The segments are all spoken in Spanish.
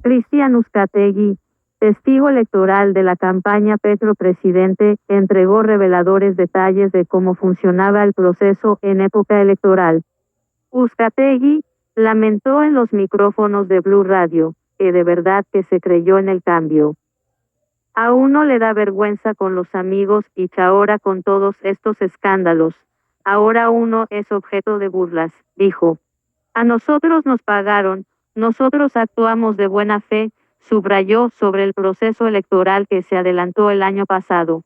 Cristian Uzcategui, testigo electoral de la campaña Petro Presidente, entregó reveladores detalles de cómo funcionaba el proceso en época electoral. Uzcategui lamentó en los micrófonos de Blue Radio, que de verdad que se creyó en el cambio. A uno le da vergüenza con los amigos y ahora con todos estos escándalos. Ahora uno es objeto de burlas, dijo. A nosotros nos pagaron, nosotros actuamos de buena fe, subrayó sobre el proceso electoral que se adelantó el año pasado.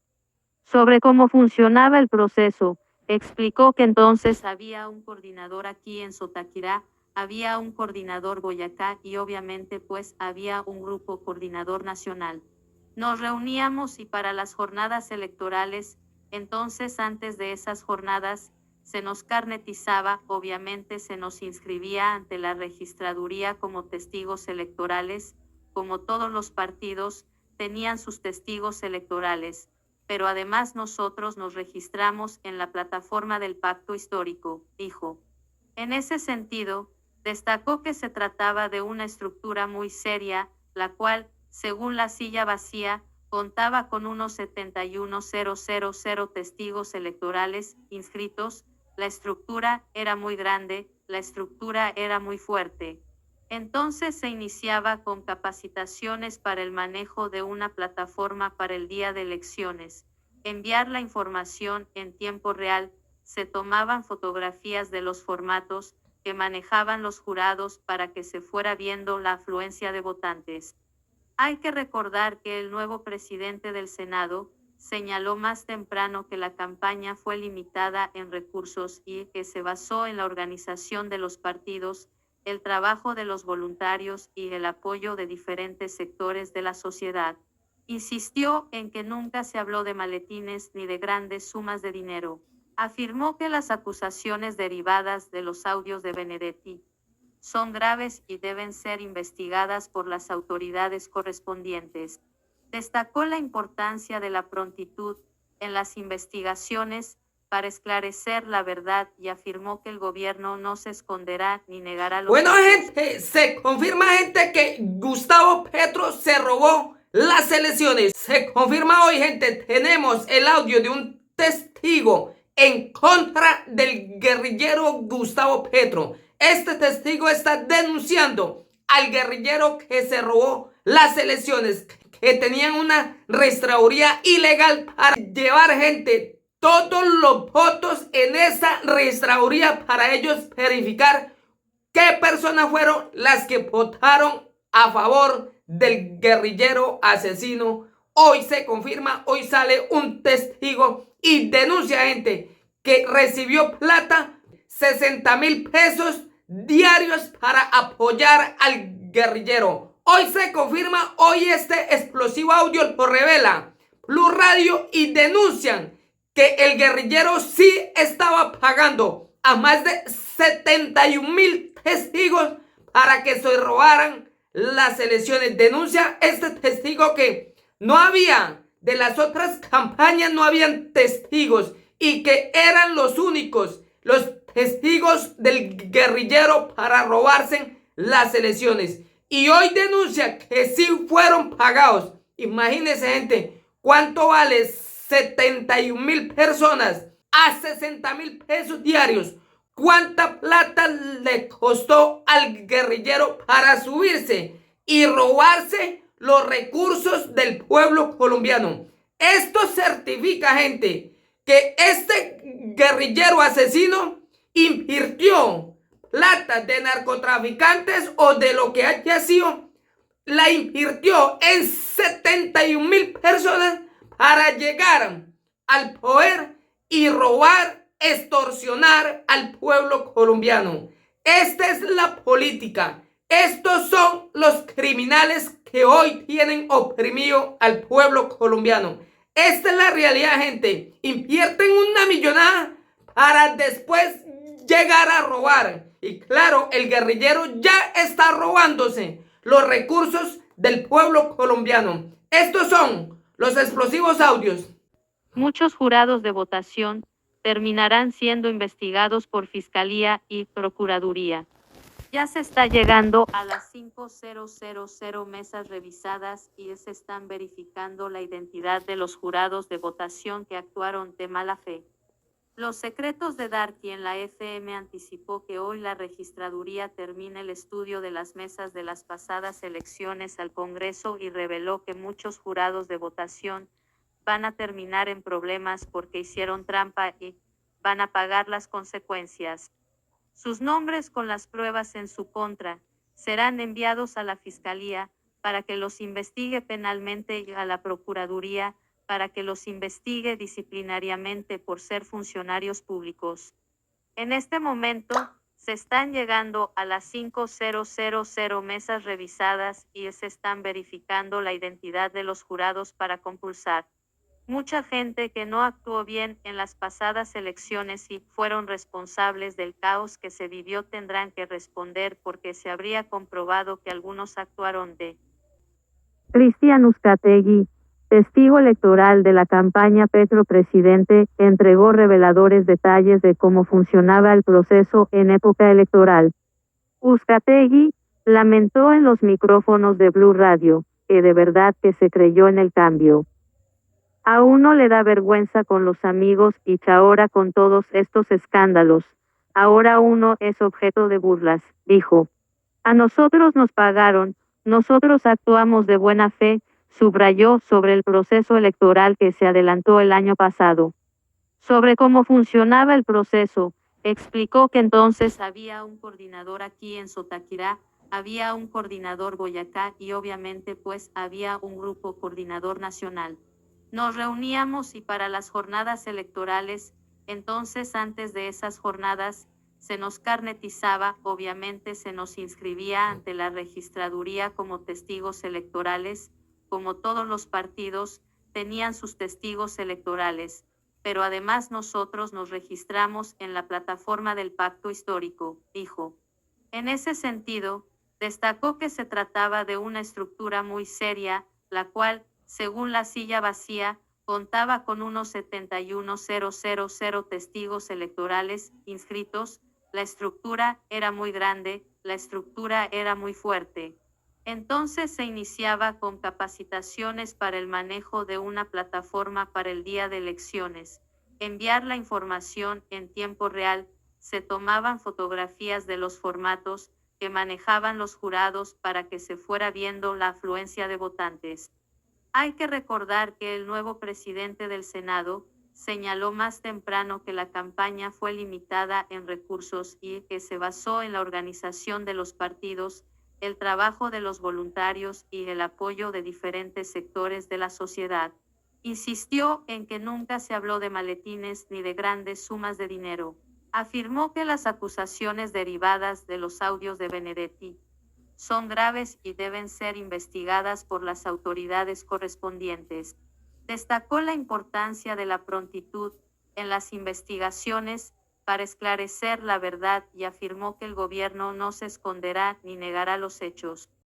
Sobre cómo funcionaba el proceso, explicó que entonces había un coordinador aquí en Sotaquirá, había un coordinador Boyacá y obviamente pues había un grupo coordinador nacional. Nos reuníamos y para las jornadas electorales, entonces antes de esas jornadas, se nos carnetizaba, obviamente se nos inscribía ante la registraduría como testigos electorales, como todos los partidos tenían sus testigos electorales, pero además nosotros nos registramos en la plataforma del Pacto Histórico, dijo. En ese sentido, destacó que se trataba de una estructura muy seria, la cual, según la silla vacía, contaba con unos 71.000 testigos electorales inscritos. La estructura era muy grande, la estructura era muy fuerte. Entonces se iniciaba con capacitaciones para el manejo de una plataforma para el día de elecciones, enviar la información en tiempo real, se tomaban fotografías de los formatos que manejaban los jurados para que se fuera viendo la afluencia de votantes. Hay que recordar que el nuevo presidente del Senado señaló más temprano que la campaña fue limitada en recursos y que se basó en la organización de los partidos, el trabajo de los voluntarios y el apoyo de diferentes sectores de la sociedad. Insistió en que nunca se habló de maletines ni de grandes sumas de dinero. Afirmó que las acusaciones derivadas de los audios de Benedetti son graves y deben ser investigadas por las autoridades correspondientes. Destacó la importancia de la prontitud en las investigaciones para esclarecer la verdad y afirmó que el gobierno no se esconderá ni negará los Bueno, hechos. gente, se confirma, gente, que Gustavo Petro se robó las elecciones. Se confirma hoy, gente, tenemos el audio de un testigo en contra del guerrillero Gustavo Petro. Este testigo está denunciando al guerrillero que se robó las elecciones, que tenían una registraduría ilegal para llevar, gente, todos los votos en esa registraduría para ellos verificar qué personas fueron las que votaron a favor del guerrillero asesino. Hoy se confirma, hoy sale un testigo y denuncia, gente, que recibió plata, 60,000 pesos diarios para apoyar al guerrillero. Hoy se confirma, hoy este explosivo audio lo revela Blue Radio y denuncian que el guerrillero sí estaba pagando a más de 71,000 testigos para que se robaran las elecciones. Denuncia este testigo que no había, de las otras campañas no habían testigos y que eran los únicos, los testigos del guerrillero para robarse las elecciones. Y hoy denuncia que sí fueron pagados. Imagínense, gente, cuánto vale 71,000 personas a 60,000 pesos diarios. ¿Cuánta plata le costó al guerrillero para subirse y robarse los recursos del pueblo colombiano? Esto certifica, gente, que este guerrillero asesino invirtió plata de narcotraficantes o de lo que haya sido, la invirtió en 71,000 personas para llegar al poder y robar, extorsionar al pueblo colombiano. Esta es la política. Estos son los criminales que hoy tienen oprimido al pueblo colombiano. Esta es la realidad, gente. Invierten una millonada para después llegar a robar. Y claro, el guerrillero ya está robándose los recursos del pueblo colombiano. Estos son los explosivos audios. Muchos jurados de votación terminarán siendo investigados por Fiscalía y Procuraduría. Ya se está llegando a las 5.000 mesas revisadas y se están verificando la identidad de los jurados de votación que actuaron de mala fe. Los secretos de Darky en la FM anticipó que hoy la registraduría termina el estudio de las mesas de las pasadas elecciones al Congreso y reveló que muchos jurados de votación van a terminar en problemas porque hicieron trampa y van a pagar las consecuencias. Sus nombres con las pruebas en su contra serán enviados a la Fiscalía para que los investigue penalmente y a la Procuraduría para que los investigue disciplinariamente por ser funcionarios públicos. En este momento, se están llegando a las 5.000 mesas revisadas y se están verificando la identidad de los jurados para compulsar. Mucha gente que no actuó bien en las pasadas elecciones y fueron responsables del caos que se vivió tendrán que responder porque se habría comprobado que algunos actuaron de. Cristian Uzcategui, testigo electoral de la campaña Petro Presidente, entregó reveladores detalles de cómo funcionaba el proceso en época electoral. Uzcategui lamentó en los micrófonos de Blue Radio que de verdad que se creyó en el cambio. A uno le da vergüenza con los amigos y ahora con todos estos escándalos. Ahora uno es objeto de burlas, dijo. A nosotros nos pagaron, nosotros actuamos de buena fe, subrayó sobre el proceso electoral que se adelantó el año pasado. Sobre cómo funcionaba el proceso, explicó que entonces había un coordinador aquí en Sotaquirá, había un coordinador Boyacá y obviamente pues había un grupo coordinador nacional. Nos reuníamos y para las jornadas electorales, entonces antes de esas jornadas, se nos carnetizaba, obviamente se nos inscribía ante la registraduría como testigos electorales, como todos los partidos tenían sus testigos electorales, pero además nosotros nos registramos en la plataforma del Pacto Histórico, dijo. En ese sentido, destacó que se trataba de una estructura muy seria, la cual, según la silla vacía, contaba con unos 71.000 testigos electorales inscritos. La estructura era muy grande, la estructura era muy fuerte. Entonces se iniciaba con capacitaciones para el manejo de una plataforma para el día de elecciones, enviar la información en tiempo real, se tomaban fotografías de los formatos que manejaban los jurados para que se fuera viendo la afluencia de votantes. Hay que recordar que el nuevo presidente del Senado señaló más temprano que la campaña fue limitada en recursos y que se basó en la organización de los partidos, el trabajo de los voluntarios y el apoyo de diferentes sectores de la sociedad. Insistió en que nunca se habló de maletines ni de grandes sumas de dinero. Afirmó que las acusaciones derivadas de los audios de Benedetti son graves y deben ser investigadas por las autoridades correspondientes. Destacó la importancia de la prontitud en las investigaciones para esclarecer la verdad y afirmó que el gobierno no se esconderá ni negará los hechos.